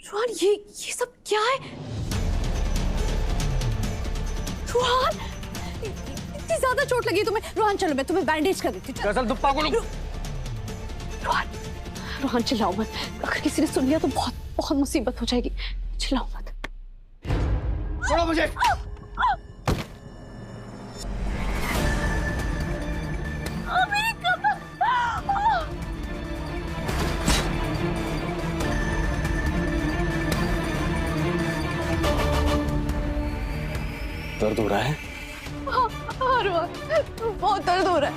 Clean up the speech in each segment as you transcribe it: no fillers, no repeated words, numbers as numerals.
रोहन ये सब क्या है? रोहन इतनी ज्यादा चोट लगी तुम्हें? रोहन चलो मैं तुम्हें बैंडेज कर देती हूँ। गजल तुम पागल हो? रोहन चिल्लाओ मत, अगर किसी ने सुन लिया तो बहुत बहुत मुसीबत हो जाएगी। चिल्लाओ मत। छोड़ो मुझे। मेरी कमर। दर्द हो रहा है? हाँ रोहन, बहुत दर्द हो रहा है।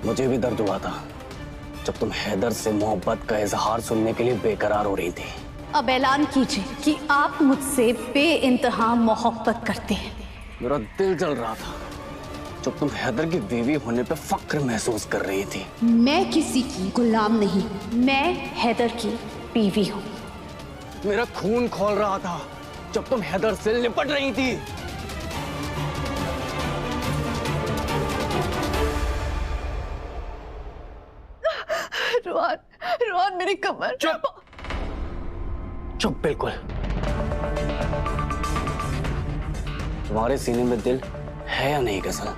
मुझे भी दर्द हुआ था जब तुम हैदर से मोहब्बत का इजहार सुनने के लिए बेकरार हो रही थी। अब ऐलान कीजिए कि आप मुझसे बेइंतहा मोहब्बत करते हैं। मेरा दिल जल रहा था जब तुम हैदर की बीवी होने पे फक्र महसूस कर रही थी। मैं किसी की गुलाम नहीं, मैं हैदर की बीवी हूँ। मेरा खून खौल रहा था जब तुम हैदर से लिपट रही थी। रोहन, रोहन मेरी कमर। चुप चुप बिल्कुल। तुम्हारे सीने में दिल है या नहीं गजल?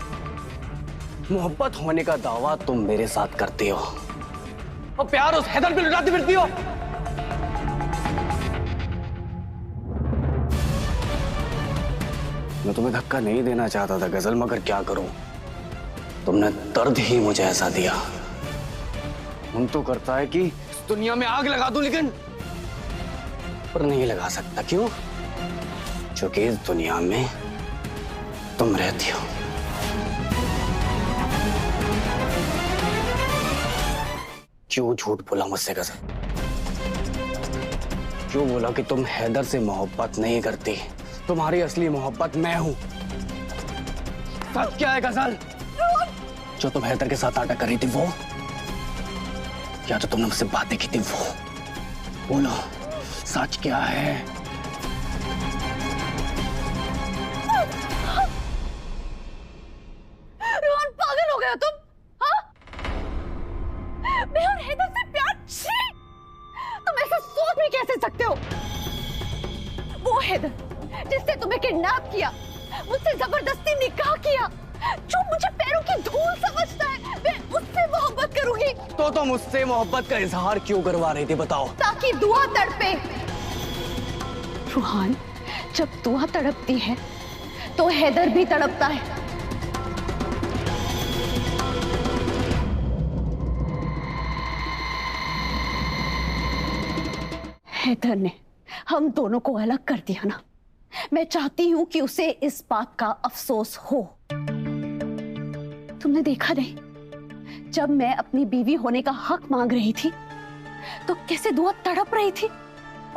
मोहब्बत होने का दावा तुम मेरे साथ करते हो और प्यार उस हैदर पे लुटाती फिरती हो। मैं तुम्हें धक्का नहीं देना चाहता था गजल, मगर क्या करूं, तुमने दर्द ही मुझे ऐसा दिया। मन तो करता है कि इस दुनिया में आग लगा दूं, लेकिन पर नहीं लगा सकता। क्यों? क्योंकि इस दुनिया में तुम रहती हो। क्यों झूठ बोला मुझसे गजल? क्यों बोला कि तुम हैदर से मोहब्बत नहीं करती? तुम्हारी असली मोहब्बत मैं हूं। सच क्या है गजल? जो तुम हैदर के साथ नाटक कर रही थी वो, या जो तुमने मुझसे बातें की थी वो? बोलो सच क्या है? रोहन पागल हो गया तुम? हाँ? मैं और हैदर से प्यार? छी! तुम ऐसे सोच भी कैसे सकते हो? वो हैदर जिसने तुम्हें किडनैप किया, मुझसे जबरदस्ती निकाह किया, जो मुझे पैरों की धूल समझता है, मैं उससे मोहब्बत करूंगी। तो तुम उससे मोहब्बत का इजहार क्यों करवा रही थी बताओ? ताकि दुआ तड़पे। रूहान, जब दुआ तड़पती है तो हैदर भी तड़पता है। हैदर ने हम दोनों को अलग कर दिया ना, मैं चाहती हूं कि उसे इस बात का अफसोस हो। तुमने देखा नहीं, जब मैं अपनी बीवी होने का हक मांग रही थी तो कैसे दुआ तड़प रही थी,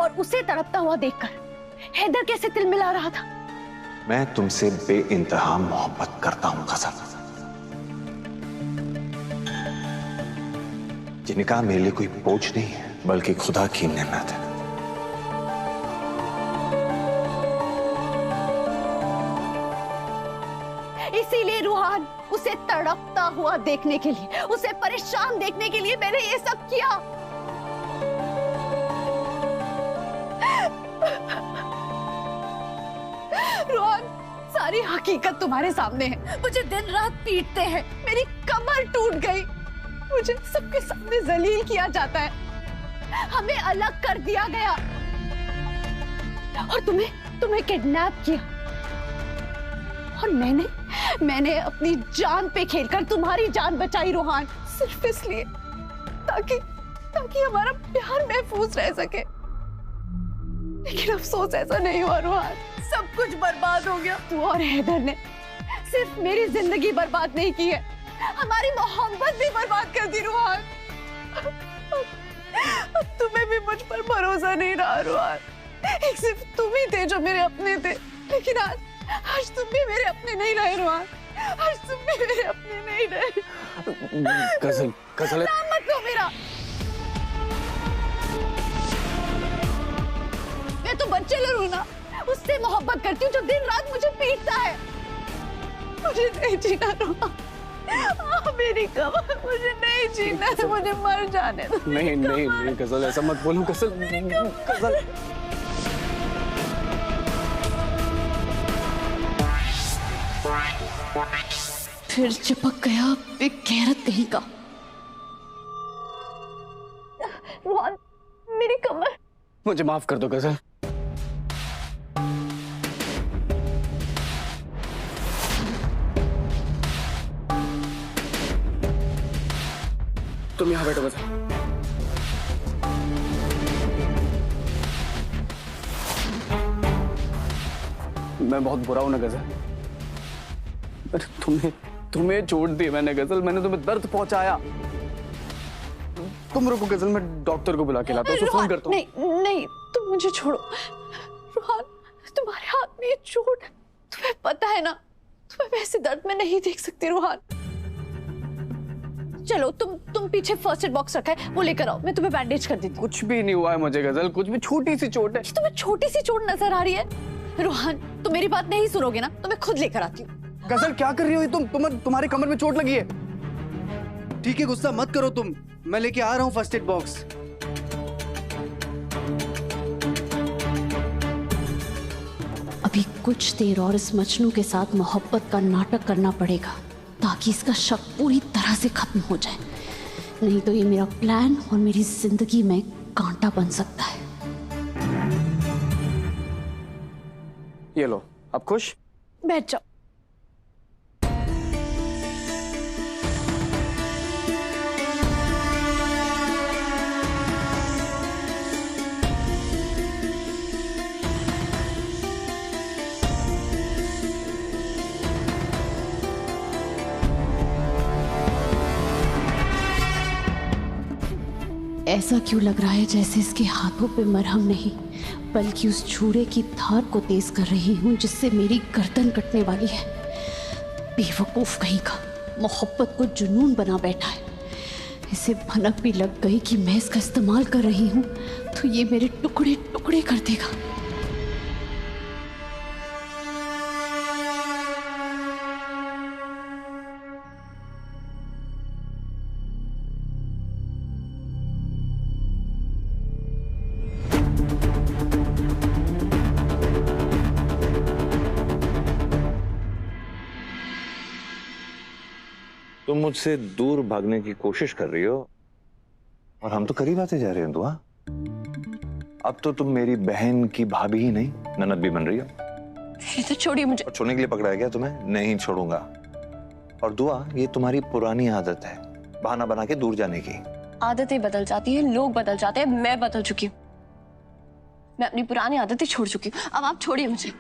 और उसे तड़पता हुआ देखकर हैदर कैसे दिल मिला रहा था। मैं तुमसे बेइंतहा मोहब्बत करता हूं गजल। ये निकाह मेरे लिए कोई बोझ नहीं है, बल्कि खुदा की नेमत है। इसीलिए रूहान, उसे तड़पता हुआ देखने के लिए, उसे परेशान देखने के लिए मैंने ये सब किया। रूहान, सारी हकीकत तुम्हारे सामने है। मुझे दिन रात पीटते हैं, मेरी कमर टूट गई, मुझे सबके सामने जलील किया जाता है, हमें अलग कर दिया गया, और तुम्हें किडनैप किया, और मैंने अपनी जान पे खेलकर तुम्हारी जान बचाई रूहान, सिर्फ इसलिए ताकि हमारा प्यार महफूज रह सके। लेकिन अफसोस ऐसा नहीं हुआ रूहान, सब कुछ बर्बाद हो गया। तू और हैदर ने सिर्फ मेरी जिंदगी बर्बाद नहीं की है, हमारी मोहब्बत भी बर्बाद कर दी रूहान। अब तुम्हें भी मुझ पर भरोसा नहीं रहा रूहान, एक सिर्फ तुम ही थे जो मेरे अपने थे, लेकिन आज तुम भी मेरे अपने नहीं रहे रूहान, आज तुम भी मेरे अपने नहीं रहे। गजल नाम मत लो मेरा। मैं तो बच्चे लड़ू ना, उससे मोहब्बत करती हूँ जो दिन रात मुझे पीटता है। मुझे नहीं जीना रूहान, मेरी कमर, मुझे नहीं जीना है, मुझे मर जाने दो। नहीं नहीं नहीं गजल, ऐसा मत बोलो गजल। गजल फिर चिपक गया बेगैरत कहीं का। रोहन, मेरी कमर। मुझे माफ कर दो गजल। तुम यहाँ बैठो गजल। मैं बहुत बुरा हूं ना गजल। तुम्हें छोड़ दी मैंने गजल, मैंने तुम्हें दर्द पहुंचाया। तुम रुको गजल, मैं डॉक्टर को बुला के लाता हूँ, फोन करता हूँ। नहीं नहीं, तुम मुझे छोड़ो। रोहन, तुम्हारे हाथ में ये चोट है, तुम्हें पता है ना, तुम्हें वैसे दर्द में नहीं देख सकती। रोहन चलो, तुम पीछे फर्स्ट एड बॉक्स रखा है, वो लेकर आओ, मैं तुम्हें बैंडेज कर देती हूँ। कुछ भी नहीं हुआ है मुझे गजल, कुछ भी, छोटी सी चोट है। तुम्हें छोटी सी चोट नजर आ रही है? रोहन, तुम मेरी बात नहीं सुनोगे ना, तो मैं खुद लेकर आती हूँ। गजल क्या कर रही हो तुम्हारे कमर में चोट लगी है। ठीक है, गुस्सा मत करो तुम, मैं लेके आ रहा हूँ फर्स्ट एड बॉक्स। अभी कुछ देर और इस मजनू के साथ मोहब्बत का नाटक करना पड़ेगा, ताकि इसका शक पूरी तरह से खत्म हो जाए। नहीं तो ये मेरा प्लान और मेरी जिंदगी में कांटा बन सकता है। ये लो, अब खुश? बैठ जाओ। ऐसा क्यों लग रहा है जैसे इसके हाथों पे मरहम नहीं, बल्कि उस छुरे की धार को तेज कर रही हूं जिससे मेरी गर्दन कटने वाली है। बेवकूफ कहीं का, मोहब्बत को जुनून बना बैठा है। इसे भनक भी लग गई कि मैं इसका इस्तेमाल कर रही हूं तो ये मेरे टुकड़े टुकड़े कर देगा। तुम मुझसे दूर भागने की कोशिश कर रही हो और हम तो करीब आते जा रहे हैं दुआ। अब तो तुम मेरी बहन की भाभी ही नहीं, ननद भी बन रही हो। ये तो छोड़िए मुझे। और छोड़ने के लिए पकड़ा है क्या तुम्हें? नहीं छोड़ूंगा। और दुआ, ये तुम्हारी पुरानी आदत है बहाना बना के दूर जाने की। आदतें बदल जाती हैं, लोग बदल जाते हैं, मैं बदल चुकी हूँ। मैं अपनी पुरानी आदतें छोड़ चुकी हूँ, अब आप छोड़िए मुझे।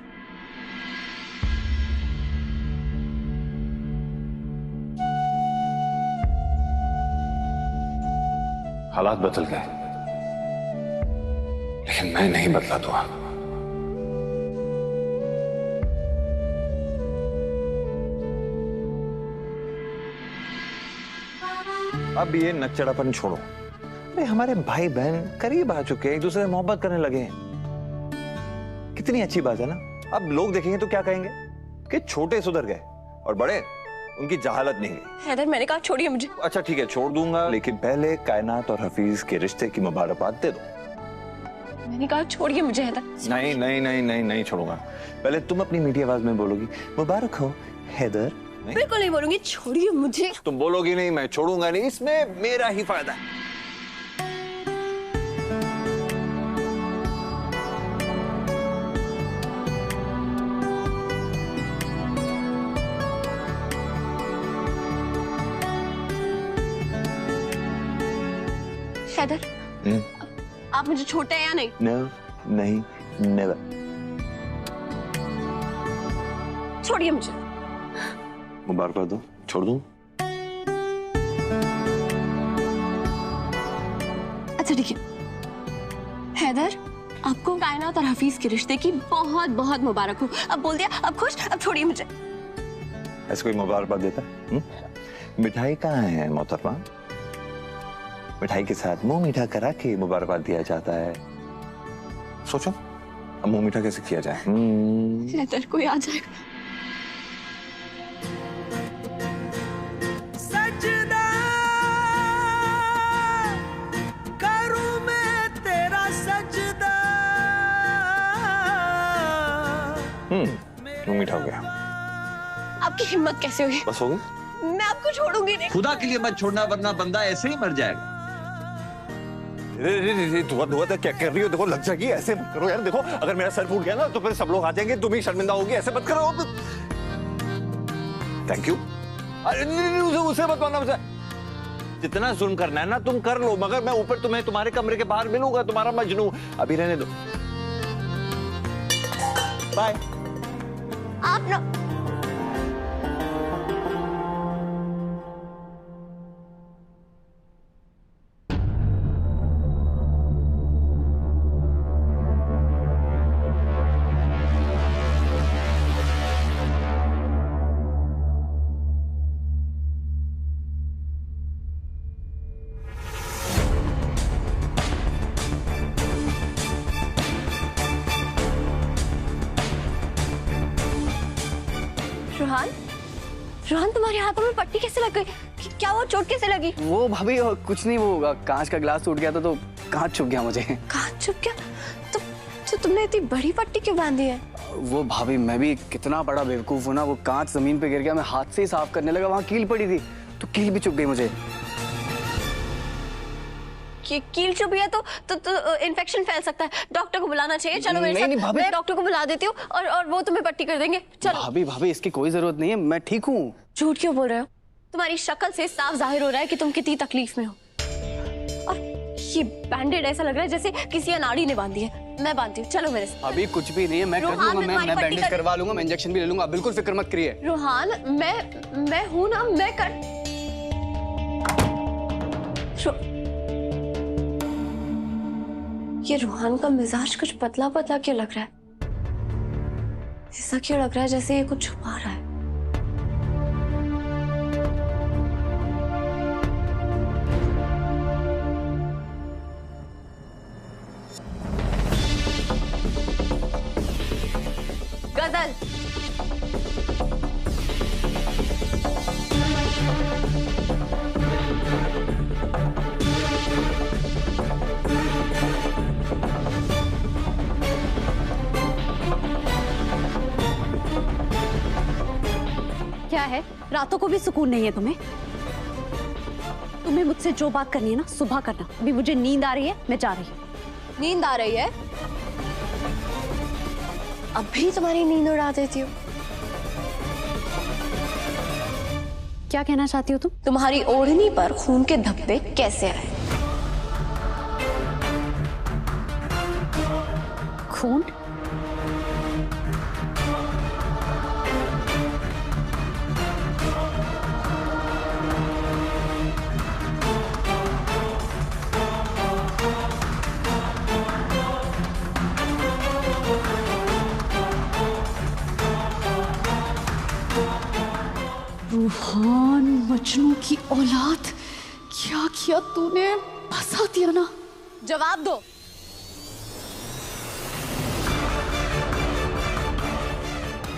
हालात बदल गए, लेकिन मैं नहीं बदला दुआ। अब ये नकचड़ापन छोड़ो। अरे हमारे भाई बहन करीब आ चुके हैं, एक दूसरे से मोहब्बत करने लगे हैं। कितनी अच्छी बात है ना। अब लोग देखेंगे तो क्या कहेंगे कि छोटे सुधर गए और बड़े, उनकी जहालत नहीं गई। हैदर, मैंने कहा छोड़िए मुझे। अच्छा ठीक है, छोड़ दूंगा, लेकिन पहले कायनात और हफीज के रिश्ते की मुबारकबाद दे दो। मैंने कहा छोड़िए मुझे हैदर। नहीं नहीं नहीं नहीं नहीं छोड़ूंगा। पहले तुम अपनी मीठी आवाज में बोलोगी मुबारक हो हैदर। बिल्कुल नहीं बोलूंगी, छोड़िए मुझे। तुम बोलोगी नहीं, मैं छोड़ूंगा नहीं, इसमें मेरा ही फायदा है। हैदर, आप मुझे छोड़ते हैं या नहीं? No, नहीं, never। छोड़िए मुझे। मुबारकबाद दो, छोड़ दूं? अच्छा ठीक है हैदर, आपको कायनात और हफीज के रिश्ते की बहुत बहुत मुबारक हो। अब बोल दिया, अब खुश, अब छोड़िए मुझे। ऐसे कोई मुबारकबाद देता है? मिठाई कहाँ है मोहतरमा? मिठाई के साथ मुंह मीठा करा के मुबारकबाद दिया जाता है। सोचो, अब मुंह मीठा कैसे किया जाए? हैदर, कोई आ जाएगा। वो मीठा हो गया। आपकी हिम्मत कैसे हुई? बस हो गई। मैं आपको छोड़ूंगी नहीं। खुदा के लिए मत छोड़ना, वरना बंदा ऐसे ही मर जाएगा। धुआं धुआं तक क्या कर रही हो? देखो लग जाएगी, ऐसे मत करो यार। देखो अगर मेरा सर फूट गया ना तो फिर सब लोग आ जाएंगे, तुम ही शर्मिंदा होगी। ऐसे मत करो। Thank you. अरे नहीं, उसे मत मानना। मुझे जितना जुल्म करना है ना तुम कर लो, मगर मैं ऊपर तुम्हें तुम्हारे कमरे के बाहर मिलूंगा, तुम्हारा मजनू। अभी रहने दो। बाय। आप ना रोहान, रोहान तुम्हारे हाथों में पट्टी कैसे लग गई? क्या वो चोट कैसे लगी? वो भाभी कुछ नहीं, वो कांच का ग्लास टूट गया था तो कांच चुभ गया मुझे। कांच चुभ गया? तो तुमने इतनी बड़ी पट्टी क्यों बांधी है? वो भाभी मैं भी कितना बड़ा बेवकूफ हूँ ना, वो कांच जमीन पे गिर गया, मैं हाथ से ही साफ करने लगा, वहाँ कील पड़ी थी तो कील भी चुभ गई मुझे। कील चुभी है तो इन्फेक्शन फैल सकता है, डॉक्टर को बुलाना चाहिए। चलो मेरे नहीं, साथ, भाभी। मैं डॉक्टर को बुला देती हूँ और वो तुम्हें पट्टी कर देंगे। चलो। भाभी इसकी कोई जरूरत नहीं है, मैं ठीक हूँ। झूठ क्यों बोल रहे हो? तुम्हारी शक्ल से साफ जाहिर हो रहा है कि तुम कितनी तकलीफ में हो। और ये बैंडेड ऐसा लग रहा है जैसे किसी अनाड़ी ने बांधी है। मैं बांधती हूँ, चलो मेरे साथ। अभी कुछ भी नहीं है, मैं कर रोहान, लूंगा, मैं पट्टी बैंडेज करवा लूंगा, मैं इंजेक्शन भी ले लूंगा, बिल्कुल फिक्र मत करिए। रोहान, मैं हूं ना, मैं कर ये रोहान का मिजाज कुछ पतला पतला क्यों लग रहा है? ऐसा क्यों लग रहा है जैसे ये कुछ छुपा रहा है? गजल। क्या है, रातों को भी सुकून नहीं है तुम्हें? तुम्हें मुझसे जो बात करनी है ना सुबह करना। अभी मुझे नींद आ रही है, मैं जा रही हूँ। नींद आ रही है? अभी तुम्हारी नींद उड़ा देती हूँ। क्या कहना चाहती हो तुम? तुम्हारी ओढ़नी पर खून के धब्बे कैसे आए? खून? रूहान, मजनू की औलाद, क्या किया तूने? फंसा दिया ना। जवाब दो।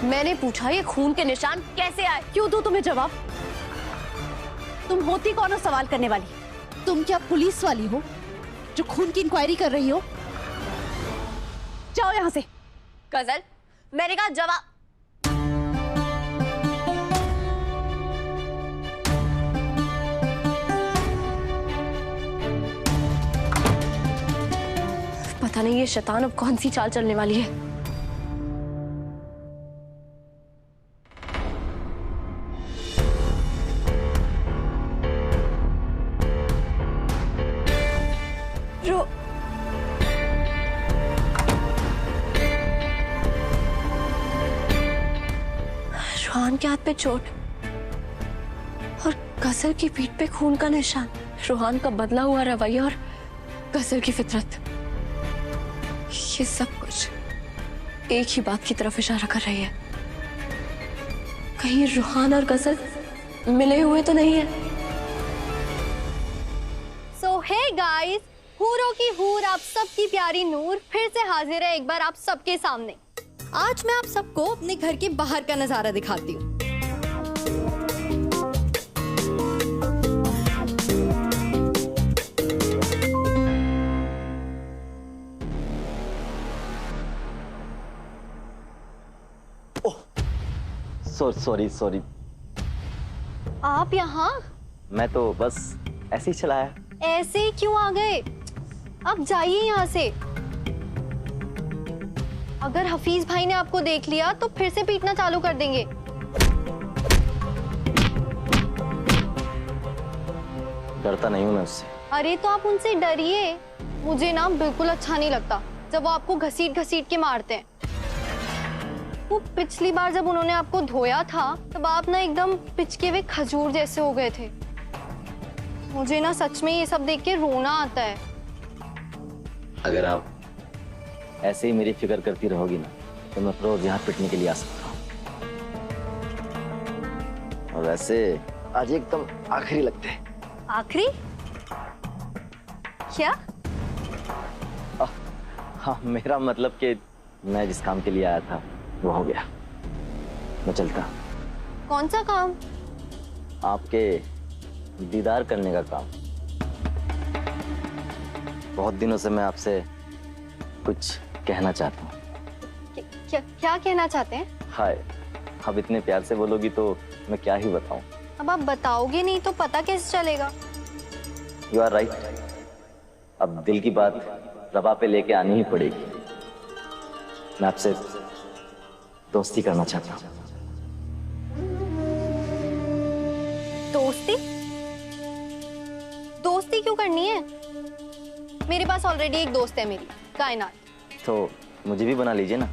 मैंने पूछा ये खून के निशान कैसे आए? क्यों दूं तुम्हें जवाब? तुम होती कौन हो सवाल करने वाली? तुम क्या पुलिस वाली हो जो खून की इंक्वायरी कर रही हो? जाओ यहां से। गजल, मैंने कहा जवाब। पता नहीं ये शैतान अब कौन सी चाल चलने वाली है। रोहान के हाथ पे चोट और गजल की पीठ पे खून का निशान। रोहान का बदला हुआ रवैया और गजल की फितरत, ये सब कुछ एक ही बात की तरफ इशारा कर रही है। कहीं रोहान और गजल मिले हुए तो नहीं है? सो हे गाइस, हूरों की हूर, आप सबकी प्यारी नूर फिर से हाजिर है एक बार आप सबके सामने। आज मैं आप सबको अपने घर के बाहर का नजारा दिखाती हूँ। Sorry sorry. आप यहाँ? मैं तो बस ऐसे ही चलाया। ऐसे ही क्यों आ गए? अब जाइए यहाँ से। अगर हफीज भाई ने आपको देख लिया तो फिर से पीटना चालू कर देंगे। डरता नहीं हूँ मैं उससे। अरे तो आप उनसे डरिए। मुझे ना बिल्कुल अच्छा नहीं लगता जब वो आपको घसीट घसीट के मारते हैं। वो पिछली बार जब उन्होंने आपको धोया था तब आप ना एकदम पिचके हुए खजूर जैसे हो गए थे। मुझे ना सच में ये सब देख के रोना आता है। अगर आप ऐसे ही मेरी फिक्र करती रहोगी ना तो मैं रोज यहाँ पिटने के लिए आ सकता हूँ। और वैसे आज एकदम आखिरी लगते हैं। आखिरी? क्या? हाँ, मेरा मतलब कि मैं जिस काम के लिए आया था वो हो गया। मैं चलता। कौन सा काम? आपके दीदार करने का काम। बहुत दिनों से मैं आपसे कुछ कहना चाहता हूँ। क्या कहना चाहते हैं? हाय, अब इतने प्यार से बोलोगी तो मैं क्या ही बताऊं। अब आप बताओगे नहीं तो पता कैसे चलेगा? You are right. अब दिल की बात रवा पे लेके आनी ही पड़ेगी। मैं आपसे दोस्ती करना चाहता हूँ। दोस्ती? दोस्ती क्यों करनी है? मेरे पास ऑलरेडी एक दोस्त है मेरी, कायनात। तो मुझे भी बना लीजिए ना।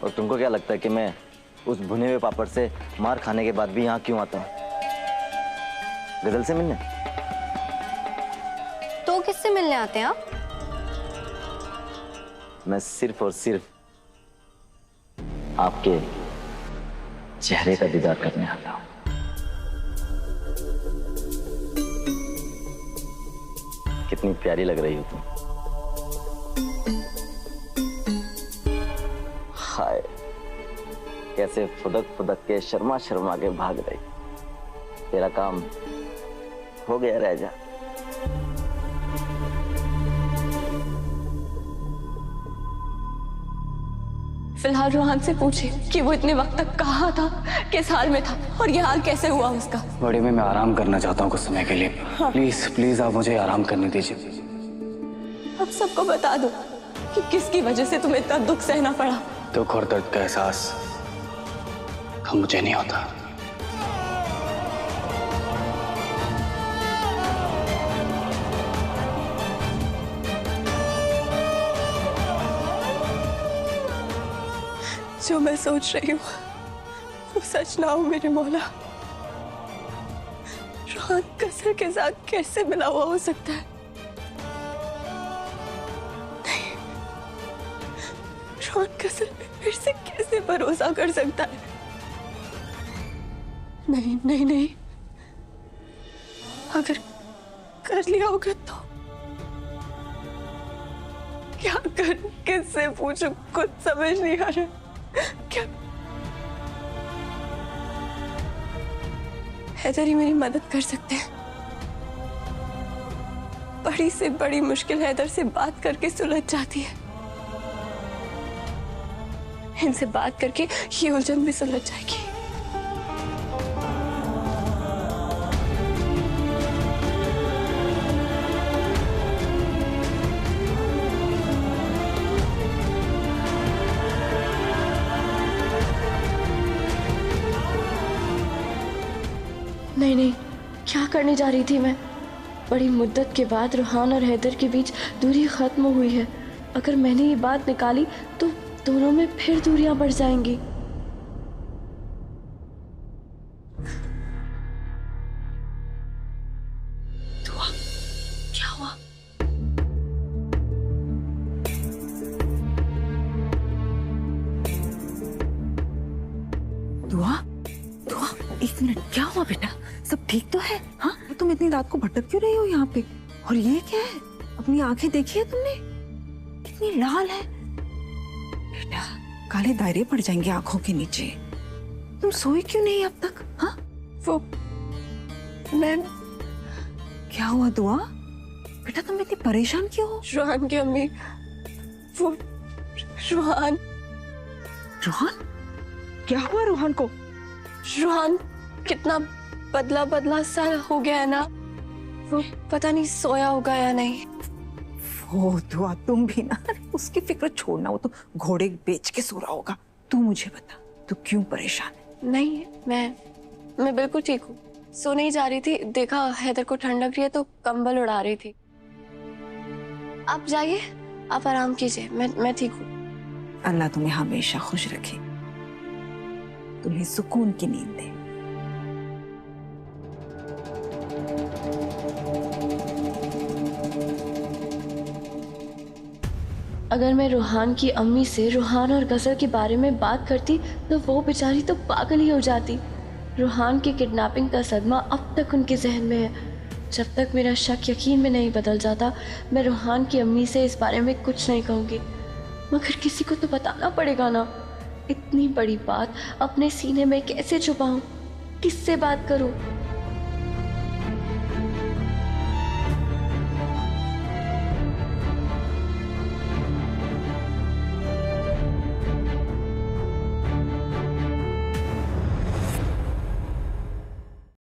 और तुमको क्या लगता है कि मैं उस भुने हुए पापड़ से मार खाने के बाद भी यहाँ क्यों आता हूँ? गजल से मिलने? तो किससे मिलने आते हैं आप? मैं सिर्फ और सिर्फ आपके चेहरे का दीदार करने आता हूँ। कितनी प्यारी लग रही हो तुम। हाय, कैसे फुदक फुदक के शर्मा शर्मा के भाग रही। तेरा काम हो गया, रह जा। फिलहाल रोहान से पूछे कि वो इतने वक्त तक कहाँ था, किस हाल में था और ये हाल कैसे हुआ उसका। बड़े में मैं आराम करना चाहता हूँ कुछ समय के लिए। प्लीज प्लीज आप मुझे आराम करने दीजिए। अब सबको बता दो कि किसकी वजह से तुम्हें इतना दुख सहना पड़ा। दुख और दर्द का एहसास कम मुझे नहीं होता। जो मैं सोच रही हूँ वो सच ना हो मेरे मौला। रोहान कसर के साथ कैसे मिला हुआ हो सकता है? नहीं, रोहान कसर पे फिर से कैसे भरोसा कर सकता है? नहीं नहीं नहीं, अगर कर लिया होगा तो क्या करूं, किससे पूछूं, कुछ समझ नहीं आ रहा। क्या हैदर ही मेरी मदद कर सकते हैं? बड़ी से बड़ी मुश्किल हैदर से बात करके सुलझ जाती है। इनसे बात करके ये उलझन भी सुलझ जाएगी। नहीं नहीं, क्या करने जा रही थी मैं? बड़ी मुद्दत के बाद रोहान और हैदर के बीच दूरी खत्म हुई है। अगर मैंने ये बात निकाली तो दोनों में फिर दूरियां बढ़ जाएंगी। दुआ, क्या हुआ? दुआ, दुआ, एक मिनट, क्या हुआ बेटा? सब ठीक तो है? हाँ, तुम इतनी रात को भटक क्यों रही हो यहाँ पे? और ये क्या है? अपनी आंखें देखी है तुमने? कितनी लाल है बेटा, काले दायरे पड़ जाएंगे आंखों के नीचे। तुम सोई क्यों नहीं अब तक? हाँ, वो मैं क्या हुआ दुआ? बेटा तुम इतनी परेशान क्यों हो? रोहान की अम्मी, वो रोहान। रोहन? क्या हुआ रूहान को? रूहान कितना बदला बदला सा हो गया है ना, वो पता नहीं सोया होगा या नहीं। वो दुआ तुम भी ना, उसकी फिक्र छोड़ना, वो तो घोड़े बेच के सो रहा होगा। तू मुझे बता, तू क्यों परेशान है? नहीं, मैं बिल्कुल ठीक हूँ। सोने ही जा रही थी, देखा हैदर को ठंड लग रही है तो कंबल उड़ा रही थी। आप जाइए, आप आराम कीजिए, मैं ठीक हूँ। अल्लाह तुम्हें हमेशा खुश रखे, तुम्हें सुकून की नींद दे। अगर मैं रूहान की अम्मी से रूहान और गजल के बारे में बात करती तो वो बेचारी तो पागल ही हो जाती। रूहान की किडनैपिंग का सदमा अब तक उनके जहन में है। जब तक मेरा शक यकीन में नहीं बदल जाता, मैं रूहान की अम्मी से इस बारे में कुछ नहीं कहूँगी। मगर किसी को तो बताना पड़ेगा ना। इतनी बड़ी बात अपने सीने में कैसे छुपाऊं? किससे बात करूं?